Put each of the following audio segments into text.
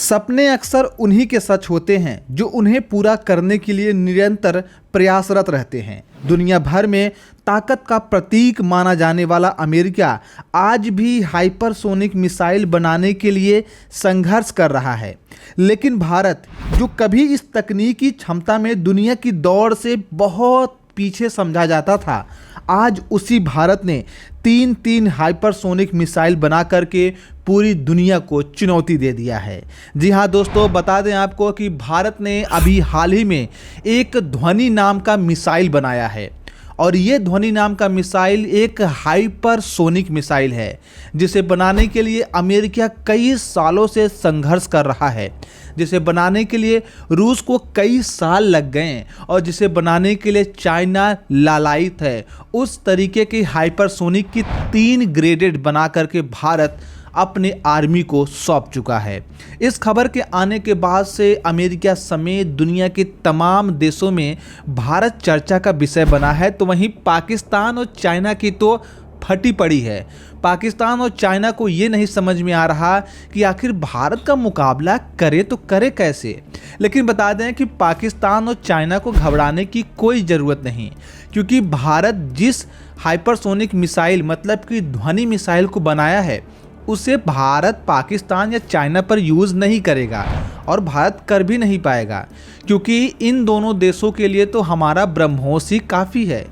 सपने अक्सर उन्हीं के सच होते हैं जो उन्हें पूरा करने के लिए निरंतर प्रयासरत रहते हैं। दुनिया भर में ताकत का प्रतीक माना जाने वाला अमेरिका आज भी हाइपरसोनिक मिसाइल बनाने के लिए संघर्ष कर रहा है। लेकिन भारत, जो कभी इस तकनीकी क्षमता में दुनिया की दौड़ से बहुत पीछे समझा जाता था, आज उसी भारत ने तीन हाइपरसोनिक मिसाइल बना करके पूरी दुनिया को चुनौती दे दिया है। जी हाँ दोस्तों, बता दें आपको कि भारत ने अभी हाल ही में एक ध्वनि नाम का मिसाइल बनाया है और ये ध्वनि नाम का मिसाइल एक हाइपरसोनिक मिसाइल है, जिसे बनाने के लिए अमेरिका कई सालों से संघर्ष कर रहा है, जिसे बनाने के लिए रूस को कई साल लग गए और जिसे बनाने के लिए चाइना लालायित है। उस तरीके की हाइपरसोनिक की 3 ग्रेडेड बना करके भारत अपने आर्मी को सौंप चुका है। इस खबर के आने के बाद से अमेरिका समेत दुनिया के तमाम देशों में भारत चर्चा का विषय बना है। तो वहीं पाकिस्तान और चाइना की तो फटी पड़ी है। पाकिस्तान और चाइना को ये नहीं समझ में आ रहा कि आखिर भारत का मुकाबला करे तो करे कैसे। लेकिन बता दें कि पाकिस्तान और चाइना को घबराने की कोई ज़रूरत नहीं, क्योंकि भारत जिस हाइपरसोनिक मिसाइल मतलब कि ध्वनि मिसाइल को बनाया है, उसे भारत पाकिस्तान या चाइना पर यूज़ नहीं करेगा और भारत कर भी नहीं पाएगा, क्योंकि इन दोनों देशों के लिए तो हमारा ब्रह्मोस ही काफ़ी है।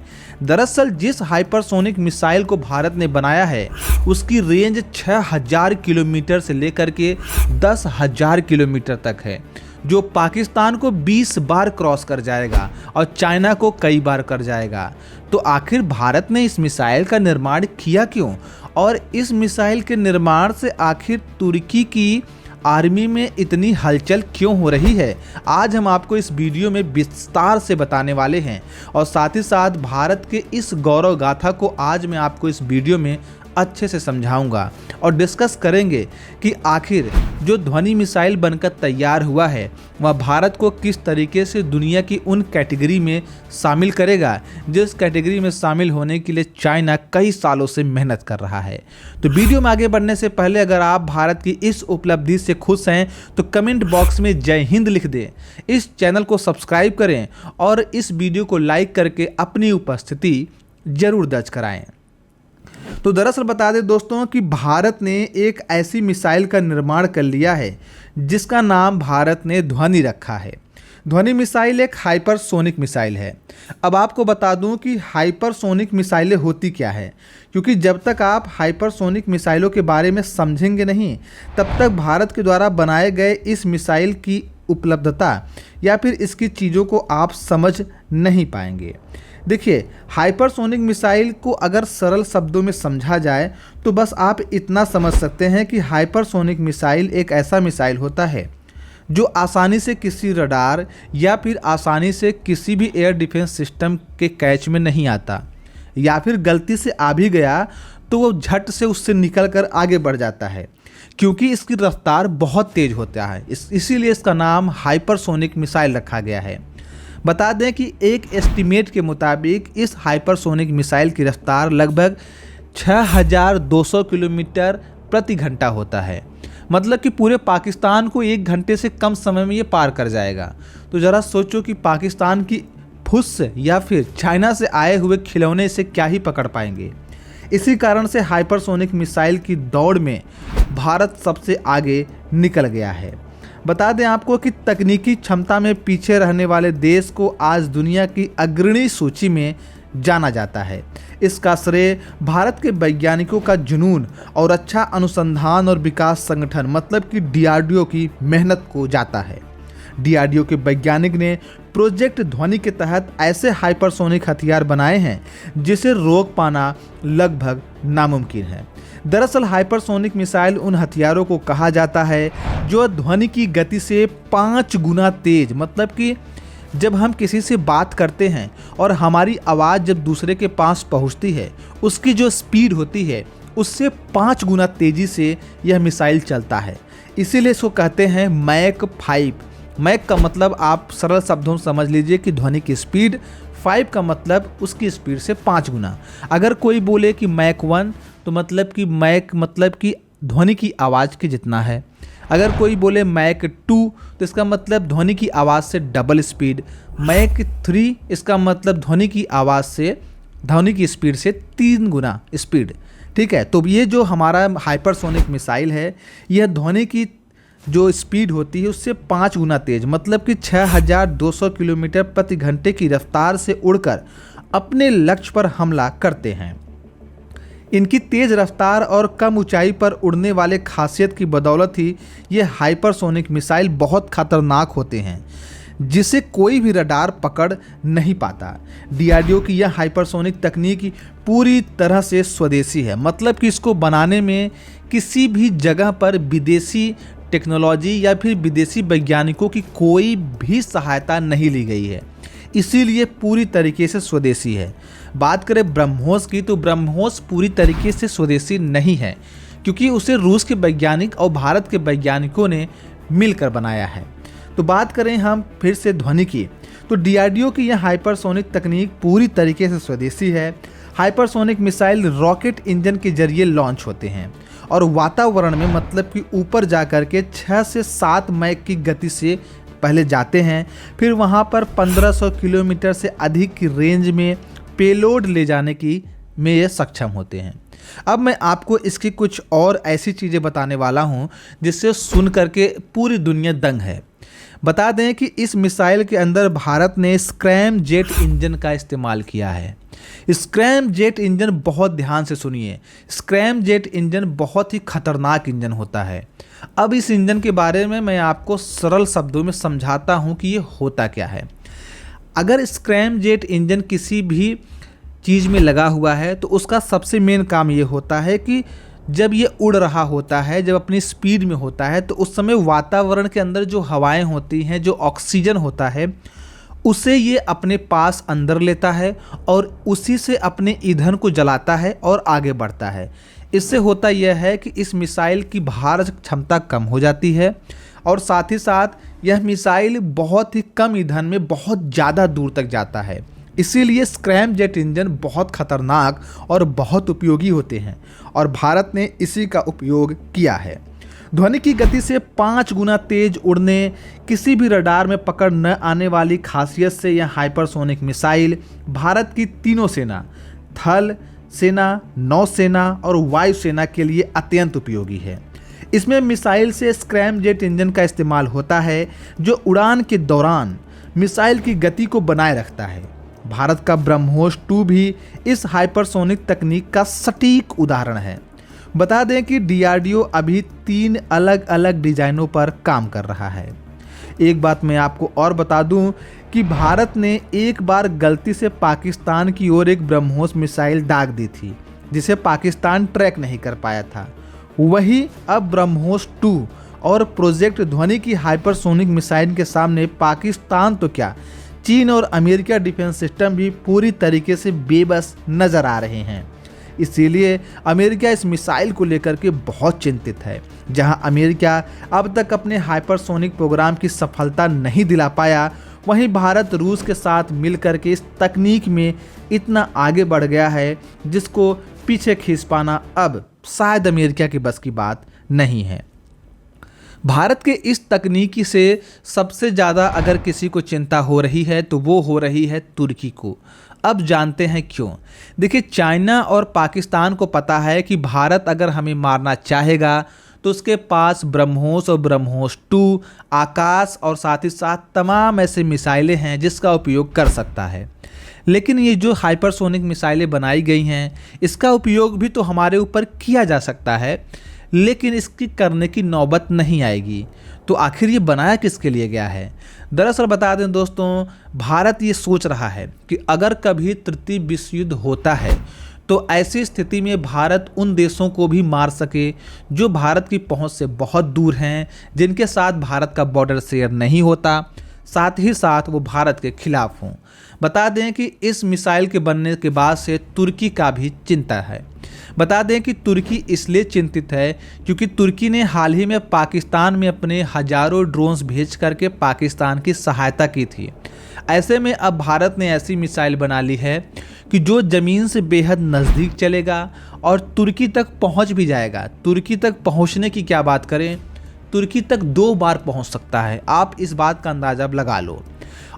दरअसल जिस हाइपरसोनिक मिसाइल को भारत ने बनाया है, उसकी रेंज 6000 किलोमीटर से लेकर के 10,000 किलोमीटर तक है, जो पाकिस्तान को 20 बार क्रॉस कर जाएगा और चाइना को कई बार कर जाएगा। तो आखिर भारत ने इस मिसाइल का निर्माण किया क्यों, और इस मिसाइल के निर्माण से आखिर तुर्की की आर्मी में इतनी हलचल क्यों हो रही है, आज हम आपको इस वीडियो में विस्तार से बताने वाले हैं। और साथ ही साथ भारत के इस गौरव गाथा को आज मैं आपको इस वीडियो में अच्छे से समझाऊंगा और डिस्कस करेंगे कि आखिर जो ध्वनि मिसाइल बनकर तैयार हुआ है वह भारत को किस तरीके से दुनिया की उन कैटेगरी में शामिल करेगा जिस कैटेगरी में शामिल होने के लिए चाइना कई सालों से मेहनत कर रहा है। तो वीडियो में आगे बढ़ने से पहले अगर आप भारत की इस उपलब्धि से खुश हैं तो कमेंट बॉक्स में जय हिंद लिख दें, इस चैनल को सब्सक्राइब करें और इस वीडियो को लाइक करके अपनी उपस्थिति जरूर दर्ज कराएं। तो दरअसल बता दें दोस्तों कि भारत ने एक ऐसी मिसाइल का निर्माण कर लिया है जिसका नाम भारत ने ध्वनि रखा है। ध्वनि मिसाइल एक हाइपरसोनिक मिसाइल है। अब आपको बता दूं कि हाइपरसोनिक मिसाइलें होती क्या है, क्योंकि जब तक आप हाइपरसोनिक मिसाइलों के बारे में समझेंगे नहीं, तब तक भारत के द्वारा बनाए गए इस मिसाइल की उपलब्धता या फिर इसकी चीज़ों को आप समझ नहीं पाएंगे। देखिए, हाइपरसोनिक मिसाइल को अगर सरल शब्दों में समझा जाए तो बस आप इतना समझ सकते हैं कि हाइपरसोनिक मिसाइल एक ऐसा मिसाइल होता है जो आसानी से किसी रडार या फिर आसानी से किसी भी एयर डिफेंस सिस्टम के कैच में नहीं आता, या फिर गलती से आ भी गया तो वो झट से उससे निकल कर आगे बढ़ जाता है, क्योंकि इसकी रफ्तार बहुत तेज़ होता है। इसीलिए इसका नाम हाइपरसोनिक मिसाइल रखा गया है। बता दें कि एक एस्टीमेट के मुताबिक इस हाइपरसोनिक मिसाइल की रफ्तार लगभग 6200 किलोमीटर प्रति घंटा होता है, मतलब कि पूरे पाकिस्तान को 1 घंटे से कम समय में ये पार कर जाएगा। तो ज़रा सोचो कि पाकिस्तान की फुस या फिर चाइना से आए हुए खिलौने से क्या ही पकड़ पाएंगे। इसी कारण से हाइपरसोनिक मिसाइल की दौड़ में भारत सबसे आगे निकल गया है। बता दें आपको कि तकनीकी क्षमता में पीछे रहने वाले देश को आज दुनिया की अग्रणी सूची में जाना जाता है। इसका श्रेय भारत के वैज्ञानिकों का जुनून और अच्छा अनुसंधान और विकास संगठन मतलब कि DRDO की मेहनत को जाता है। DRDO के वैज्ञानिक ने प्रोजेक्ट ध्वनि के तहत ऐसे हाइपरसोनिक हथियार बनाए हैं जिसे रोक पाना लगभग नामुमकिन है। दरअसल हाइपरसोनिक मिसाइल उन हथियारों को कहा जाता है जो ध्वनि की गति से 5 गुना तेज, मतलब कि जब हम किसी से बात करते हैं और हमारी आवाज़ जब दूसरे के पास पहुंचती है, उसकी जो स्पीड होती है उससे 5 गुना तेज़ी से यह मिसाइल चलता है। इसीलिए इसको कहते हैं मैक 5। मैक का मतलब आप सरल शब्दों में समझ लीजिए कि ध्वनि की स्पीड, 5 का मतलब उसकी स्पीड से 5 गुना। अगर कोई बोले कि मैक 1 तो मतलब कि मैक मतलब कि ध्वनि की आवाज़ के जितना है। अगर कोई बोले मैक 2 तो इसका मतलब ध्वनि की आवाज़ से डबल स्पीड, मैक 3 इसका मतलब ध्वनि की स्पीड से 3 गुना स्पीड। ठीक है, तो ये जो हमारा हाइपरसोनिक मिसाइल है, यह ध्वनि की जो स्पीड होती है उससे 5 गुना तेज, मतलब कि 6200 किलोमीटर प्रति घंटे की रफ्तार से उड़कर अपने लक्ष्य पर हमला करते हैं। इनकी तेज़ रफ्तार और कम ऊंचाई पर उड़ने वाले खासियत की बदौलत ही ये हाइपरसोनिक मिसाइल बहुत खतरनाक होते हैं, जिसे कोई भी रडार पकड़ नहीं पाता। डीआरडीओ की यह हाइपरसोनिक तकनीक पूरी तरह से स्वदेशी है, मतलब कि इसको बनाने में किसी भी जगह पर विदेशी टेक्नोलॉजी या फिर विदेशी वैज्ञानिकों की कोई भी सहायता नहीं ली गई है, इसीलिए पूरी तरीके से स्वदेशी है। बात करें ब्रह्मोस की, तो ब्रह्मोस पूरी तरीके से स्वदेशी नहीं है, क्योंकि उसे रूस के वैज्ञानिक और भारत के वैज्ञानिकों ने मिलकर बनाया है। तो बात करें हम फिर से ध्वनि की, तो डीआरडीओ की यह हाइपरसोनिक तकनीक पूरी तरीके से स्वदेशी है। हाइपरसोनिक मिसाइल रॉकेट इंजन के जरिए लॉन्च होते हैं और वातावरण में, मतलब कि ऊपर जाकर के 6 से 7 मैक की गति से पहले जाते हैं, फिर वहाँ पर 1500 किलोमीटर से अधिक की रेंज में पेलोड ले जाने की में ये सक्षम होते हैं। अब मैं आपको इसकी कुछ और ऐसी चीज़ें बताने वाला हूँ जिससे सुन करके पूरी दुनिया दंग है। बता दें कि इस मिसाइल के अंदर भारत ने स्क्रैम जेट इंजन का इस्तेमाल किया है। स्क्रैम जेट इंजन, बहुत ध्यान से सुनिए, स्क्रैम जेट इंजन बहुत ही खतरनाक इंजन होता है। अब इस इंजन के बारे में मैं आपको सरल शब्दों में समझाता हूँ कि ये होता क्या है। अगर स्क्रैम जेट इंजन किसी भी चीज़ में लगा हुआ है तो उसका सबसे मेन काम ये होता है कि जब ये उड़ रहा होता है, जब अपनी स्पीड में होता है, तो उस समय वातावरण के अंदर जो हवाएं होती हैं, जो ऑक्सीजन होता है, उसे ये अपने पास अंदर लेता है और उसी से अपने ईंधन को जलाता है और आगे बढ़ता है। इससे होता यह है कि इस मिसाइल की भार क्षमता कम हो जाती है और साथ ही साथ यह मिसाइल बहुत ही कम ईंधन में बहुत ज़्यादा दूर तक जाता है। इसीलिए स्क्रैम जेट इंजन बहुत खतरनाक और बहुत उपयोगी होते हैं और भारत ने इसी का उपयोग किया है। ध्वनि की गति से 5 गुना तेज उड़ने, किसी भी रडार में पकड़ न आने वाली खासियत से यह हाइपरसोनिक मिसाइल भारत की तीनों सेना, थल सेना, नौसेना और वायुसेना के लिए अत्यंत उपयोगी है। इसमें मिसाइल से स्क्रैम जेट इंजन का इस्तेमाल होता है, जो उड़ान के दौरान मिसाइल की गति को बनाए रखता है। भारत का ब्रह्मोस 2 भी इस हाइपरसोनिक तकनीक का सटीक उदाहरण है। बता दें कि डीआरडीओ अभी 3 अलग अलग डिजाइनों पर काम कर रहा है। एक बात मैं आपको और बता दूं कि भारत ने एक बार गलती से पाकिस्तान की ओर एक ब्रह्मोस मिसाइल दाग दी थी, जिसे पाकिस्तान ट्रैक नहीं कर पाया था। वही अब ब्रह्मोस 2 और प्रोजेक्ट ध्वनि की हाइपरसोनिक मिसाइल के सामने पाकिस्तान तो क्या, चीन और अमेरिका डिफेंस सिस्टम भी पूरी तरीके से बेबस नजर आ रहे हैं। इसीलिए अमेरिका इस मिसाइल को लेकर के बहुत चिंतित है। जहां अमेरिका अब तक अपने हाइपरसोनिक प्रोग्राम की सफलता नहीं दिला पाया, वहीं भारत रूस के साथ मिलकर के इस तकनीक में इतना आगे बढ़ गया है जिसको पीछे खींच पाना अब शायद अमेरिका की बस की बात नहीं है। भारत के इस तकनीकी से सबसे ज़्यादा अगर किसी को चिंता हो रही है तो वो हो रही है तुर्की को। अब जानते हैं क्यों। देखिए, चाइना और पाकिस्तान को पता है कि भारत अगर हमें मारना चाहेगा तो उसके पास ब्रह्मोस और ब्रह्मोस 2, आकाश और साथ ही साथ तमाम ऐसे मिसाइलें हैं जिसका उपयोग कर सकता है। लेकिन ये जो हाइपरसोनिक मिसाइलें बनाई गई हैं, इसका उपयोग भी तो हमारे ऊपर किया जा सकता है, लेकिन इसकी करने की नौबत नहीं आएगी। तो आखिर ये बनाया किसके लिए गया है? दरअसल बता दें दोस्तों, भारत ये सोच रहा है कि अगर कभी तृतीय विश्व युद्ध होता है तो ऐसी स्थिति में भारत उन देशों को भी मार सके जो भारत की पहुंच से बहुत दूर हैं, जिनके साथ भारत का बॉर्डर शेयर नहीं होता, साथ ही साथ वो भारत के खिलाफ हों। बता दें कि इस मिसाइल के बनने के बाद से तुर्की का भी चिंता है। बता दें कि तुर्की इसलिए चिंतित है क्योंकि तुर्की ने हाल ही में पाकिस्तान में अपने हजारों ड्रोन्स भेज करके पाकिस्तान की सहायता की थी। ऐसे में अब भारत ने ऐसी मिसाइल बना ली है कि जो ज़मीन से बेहद नज़दीक चलेगा और तुर्की तक पहुंच भी जाएगा। तुर्की तक पहुंचने की क्या बात करें, तुर्की तक 2 बार पहुंच सकता है। आप इस बात का अंदाजा लगा लो।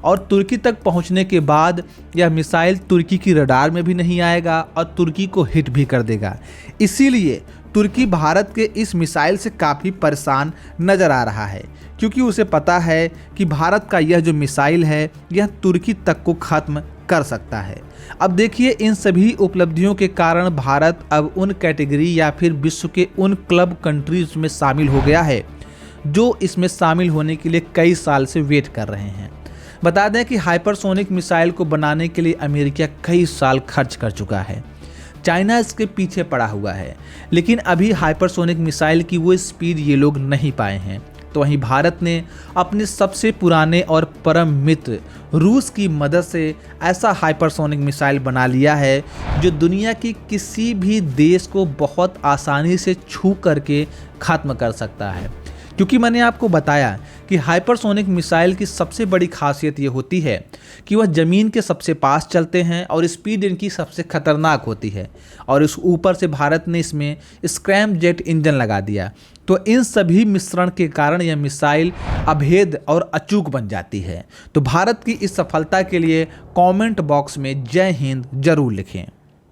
और तुर्की तक पहुंचने के बाद यह मिसाइल तुर्की की रडार में भी नहीं आएगा और तुर्की को हिट भी कर देगा। इसीलिए तुर्की भारत के इस मिसाइल से काफ़ी परेशान नज़र आ रहा है, क्योंकि उसे पता है कि भारत का यह जो मिसाइल है यह तुर्की तक को ख़त्म कर सकता है। अब देखिए, इन सभी उपलब्धियों के कारण भारत अब उन कैटेगरी या फिर विश्व के उन क्लब कंट्रीज में शामिल हो गया है जो इसमें शामिल होने के लिए कई साल से वेट कर रहे हैं। बता दें कि हाइपरसोनिक मिसाइल को बनाने के लिए अमेरिका कई साल खर्च कर चुका है। चाइना इसके पीछे पड़ा हुआ है, लेकिन अभी हाइपरसोनिक मिसाइल की वो स्पीड ये लोग नहीं पाए हैं। तो वहीं भारत ने अपने सबसे पुराने और परम मित्र रूस की मदद से ऐसा हाइपरसोनिक मिसाइल बना लिया है जो दुनिया के किसी भी देश को बहुत आसानी से छू करके ख़त्म कर सकता है। क्योंकि मैंने आपको बताया कि हाइपरसोनिक मिसाइल की सबसे बड़ी खासियत ये होती है कि वह ज़मीन के सबसे पास चलते हैं और स्पीड इनकी सबसे खतरनाक होती है, और इस ऊपर से भारत ने इसमें स्क्रैम जेट इंजन लगा दिया। तो इन सभी मिश्रण के कारण यह मिसाइल अभेद और अचूक बन जाती है। तो भारत की इस सफलता के लिए कमेंट बॉक्स में जय हिंद जरूर लिखें।